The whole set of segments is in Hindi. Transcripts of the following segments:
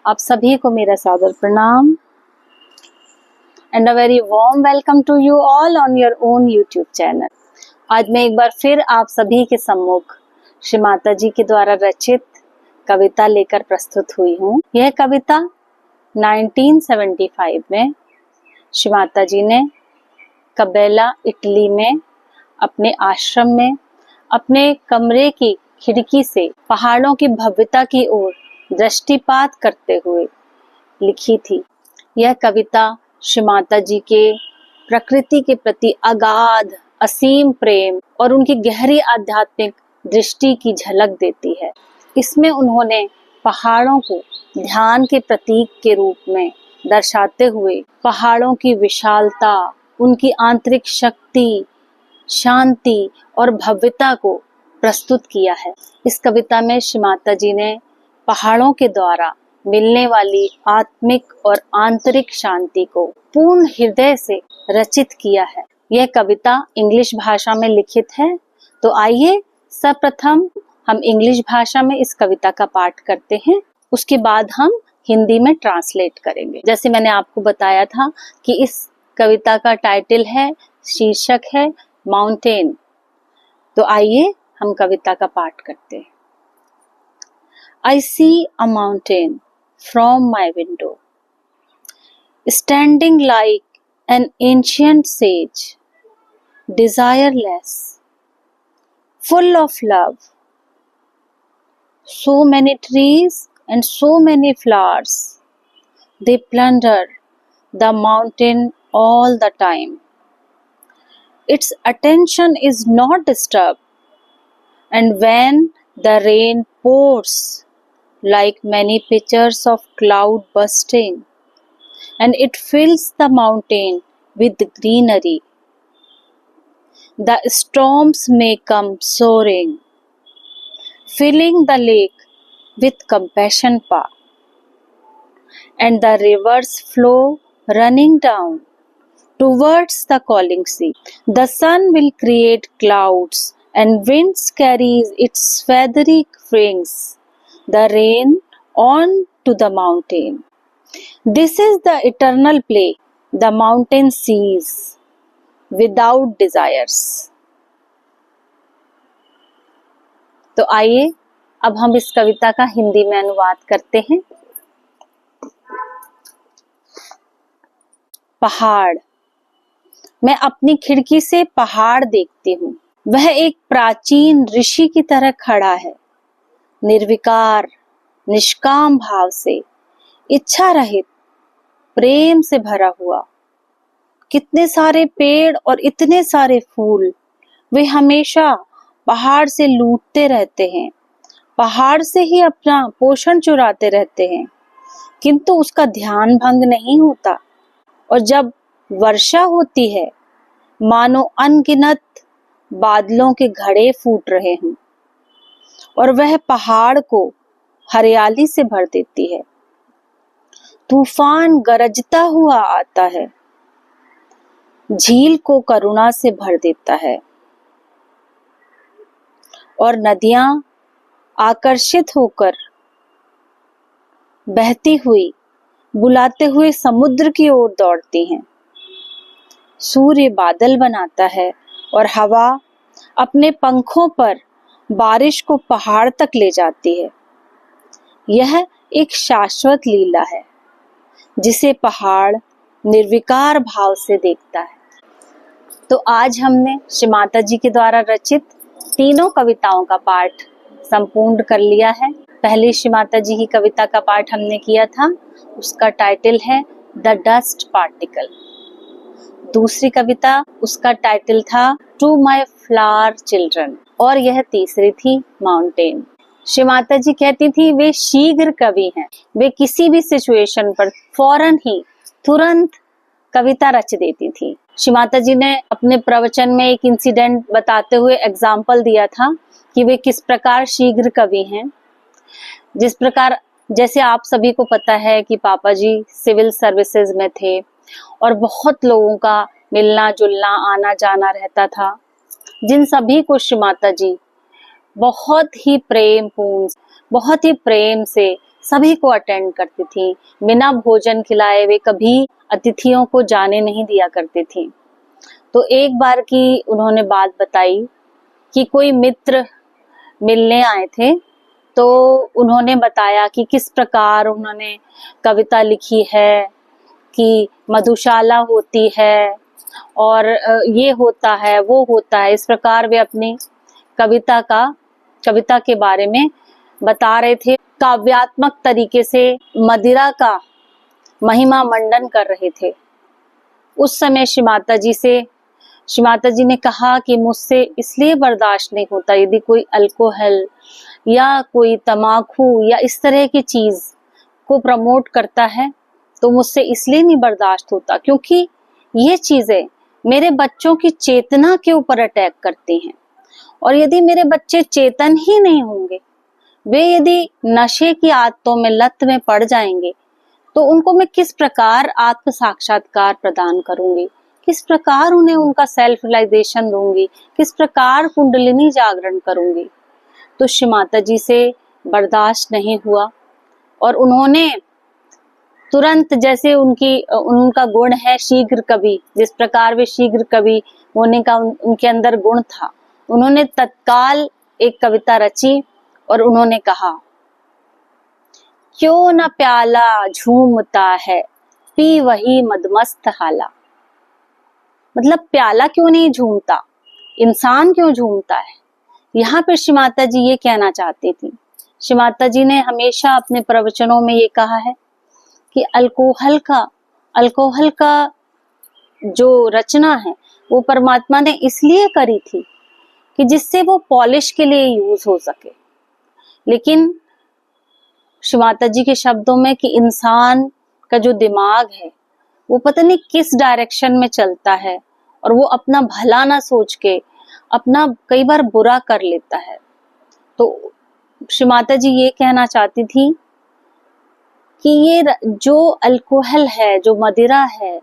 आप सभी को मेरा सादर प्रणाम and a very warm welcome to you all on your own YouTube channel. आज मैं एक बार फिर आप सभी के सम्मुख श्री माता जी के द्वारा रचित कविता लेकर प्रस्तुत हुई हूँ। यह कविता 1975 में श्री माता जी ने कबेला इटली में अपने आश्रम में अपने कमरे की खिड़की से पहाड़ों की भव्यता की ओर दृष्टिपात करते हुए लिखी थी। यह कविता श्री माता जी के प्रकृति के प्रति अगाध असीम प्रेम और उनकी गहरी आध्यात्मिक दृष्टि की झलक देती है। इसमें उन्होंने पहाड़ों को ध्यान के प्रतीक के रूप में दर्शाते हुए पहाड़ों की विशालता, उनकी आंतरिक शक्ति, शांति और भव्यता को प्रस्तुत किया है। इस कविता में श्री माता जी ने पहाड़ों के द्वारा मिलने वाली आत्मिक और आंतरिक शांति को पूर्ण हृदय से रचित किया है। यह कविता इंग्लिश भाषा में लिखित है, तो आइए सर्वप्रथम हम इंग्लिश भाषा में इस कविता का पाठ करते हैं, उसके बाद हम हिंदी में ट्रांसलेट करेंगे। जैसे मैंने आपको बताया था कि इस कविता का टाइटल है, शीर्षक है माउंटेन। तो आइए हम कविता का पाठ करते हैं। I see a mountain from my window, standing like an ancient sage, desireless, full of love. So many trees and so many flowers, they plunder the mountain all the time. Its attention is not disturbed, and when the rain pours like many pictures of cloud bursting, and it fills the mountain with greenery, the storms may come soaring, filling the lake with compassion power, and the rivers flow running down towards the calling sea. The sun will create clouds, and winds carries its feathery wings the rain on to the mountain. This is the eternal play the mountain sees without desires. तो आइए अब हम इस कविता का हिंदी में अनुवाद करते हैं। पहाड़। मैं अपनी खिड़की से पहाड़ देखती हूँ। वह एक प्राचीन ऋषि की तरह खड़ा है, निर्विकार, निष्काम भाव से, इच्छा रहित, प्रेम से भरा हुआ। कितने सारे पेड़ और इतने सारे फूल, वे हमेशा पहाड़ से लूटते रहते हैं, पहाड़ से ही अपना पोषण चुराते रहते हैं, किंतु उसका ध्यान भंग नहीं होता। और जब वर्षा होती है, मानो अनगिनत बादलों के घड़े फूट रहे हों और वह पहाड़ को हरियाली से भर देती है। तूफान गरजता हुआ आता है, झील को करुणा से भर देता है और नदियां आकर्षित होकर बहती हुई बुलाते हुए समुद्र की ओर दौड़ती हैं। सूर्य बादल बनाता है और हवा अपने पंखों पर बारिश को पहाड़ तक ले जाती है। यह एक शाश्वत लीला है जिसे पहाड़ निर्विकार भाव से देखता है। तो आज हमने श्री माता जी के द्वारा रचित तीनों कविताओं का पाठ संपूर्ण कर लिया है। पहली श्री माता जी की कविता का पाठ हमने किया था, उसका टाइटल है द डस्ट पार्टिकल। दूसरी कविता, उसका टाइटल था टू माई फ्लावर चिल्ड्रन, और यह तीसरी थी माउंटेन। श्री माता जी कहती थी वे शीघ्र कवि हैं, वे किसी भी सिचुएशन पर फौरन ही तुरंत कविता रच देती थी। श्री माता जी ने अपने प्रवचन में एक इंसिडेंट बताते हुए एग्जाम्पल दिया था कि वे किस प्रकार शीघ्र कवि हैं। जिस प्रकार, जैसे आप सभी को पता है कि पापा जी सिविल सर्विसेज में थे और बहुत लोगों का मिलना जुलना आना जाना रहता था, जिन सभी को श्री माता जी बहुत ही प्रेम से सभी को अटेंड करती थी। बिना भोजन खिलाए वे कभी अतिथियों को जाने नहीं दिया करती थी। तो एक बार की उन्होंने बात बताई कि कोई मित्र मिलने आए थे, तो उन्होंने बताया कि किस प्रकार उन्होंने कविता लिखी है कि मधुशाला होती है और ये होता है वो होता है। इस प्रकार वे अपनी कविता के बारे में बता रहे थे। काव्यात्मक तरीके से मदिरा का महिमा मंडन कर रहे थे। उस समय श्री माता जी ने कहा कि मुझसे इसलिए बर्दाश्त नहीं होता, यदि कोई अल्कोहल या कोई तमाकू या इस तरह की चीज को प्रमोट करता है तो मुझसे इसलिए नहीं बर्दाश्त होता क्योंकि ये चीजें मेरे बच्चों की चेतना के ऊपर अटैक करती हैं। और यदि मेरे बच्चे चेतन ही नहीं होंगे, वे यदि नशे की आदतों में लत में पड़ जाएंगे, तो उनको मैं किस प्रकार आत्म साक्षात्कार प्रदान करूंगी, किस प्रकार उन्हें उनका सेल्फ रियलाइजेशन दूंगी, किस प्रकार कुंडलिनी जागरण करूंगी। तो श्री माता जी से बर्दाश्त नहीं हुआ और उन्होंने तुरंत, जैसे उनका गुण है शीघ्र कवि, जिस प्रकार वे शीघ्र कवि होने का उनके अंदर गुण था, उन्होंने तत्काल एक कविता रची और उन्होंने कहा, क्यों न प्याला झूमता है पी वही मदमस्त हाला। मतलब प्याला क्यों नहीं झूमता, इंसान क्यों झूमता है। यहाँ पर श्री माता जी ये कहना चाहती थी। श्री माता जी ने हमेशा अपने प्रवचनों में ये कहा है कि अल्कोहल का जो रचना है वो परमात्मा ने इसलिए करी थी कि जिससे वो पॉलिश के लिए यूज हो सके। लेकिन श्री माता जी के शब्दों में कि इंसान का जो दिमाग है वो पता नहीं किस डायरेक्शन में चलता है और वो अपना भला ना सोच के अपना कई बार बुरा कर लेता है। तो श्री माता जी ये कहना चाहती थी कि ये जो अल्कोहल है, जो मदिरा है,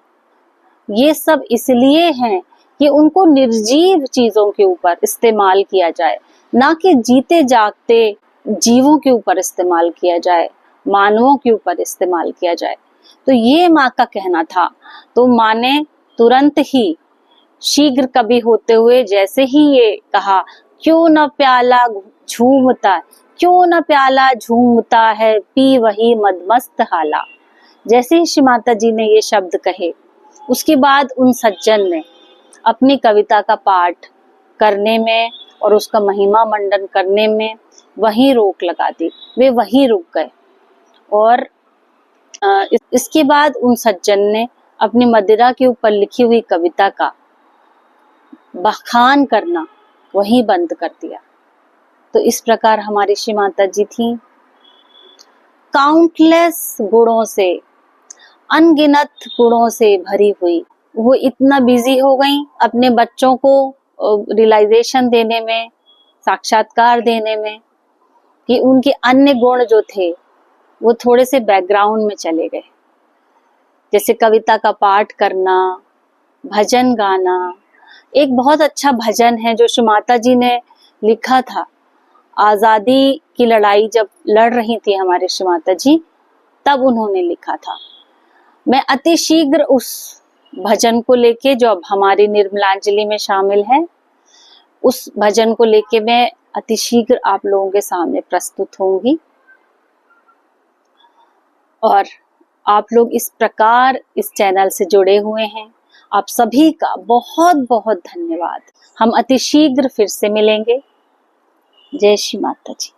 ये सब इसलिए हैं कि उनको निर्जीव चीजों के ऊपर इस्तेमाल किया जाए, ना कि जीते जागते जीवों के ऊपर इस्तेमाल किया जाए, मानवों के ऊपर इस्तेमाल किया जाए। तो ये माँ का कहना था। तो माँ ने तुरंत ही शीघ्र कवि होते हुए जैसे ही ये कहा, क्यों न प्याला झूमता है, क्यों न प्याला झूमता है पी वही मदमस्त हाला। जैसे ही श्री माता जी ने ये शब्द कहे, उसके बाद उन सज्जन ने अपनी कविता का पाठ करने में और उसका महिमा मंडन करने में वहीं रोक लगा दी। वे वहीं रुक गए और इसके बाद उन सज्जन ने अपनी मदिरा के ऊपर लिखी हुई कविता का बखान करना वहीं बंद कर दिया। तो इस प्रकार हमारी श्री माता जी थी, काउंटलेस गुणों से, अनगिनत गुणों से भरी हुई। वो इतना बिजी हो गई अपने बच्चों को रियलाइजेशन देने में, साक्षात्कार देने में, कि उनके अन्य गुण जो थे वो थोड़े से बैकग्राउंड में चले गए। जैसे कविता का पाठ करना, भजन गाना। एक बहुत अच्छा भजन है जो श्री माता जी ने लिखा था, आजादी की लड़ाई जब लड़ रही थी हमारे श्री माता जी, तब उन्होंने लिखा था। मैं अति शीघ्र उस भजन को लेके, जो अब हमारी निर्मलांजलि में शामिल है, उस भजन को लेके मैं अति शीघ्र आप लोगों के सामने प्रस्तुत होंगी। और आप लोग इस प्रकार इस चैनल से जुड़े हुए हैं, आप सभी का बहुत बहुत धन्यवाद। हम अति शीघ्र फिर से मिलेंगे। जय श्री माता जी।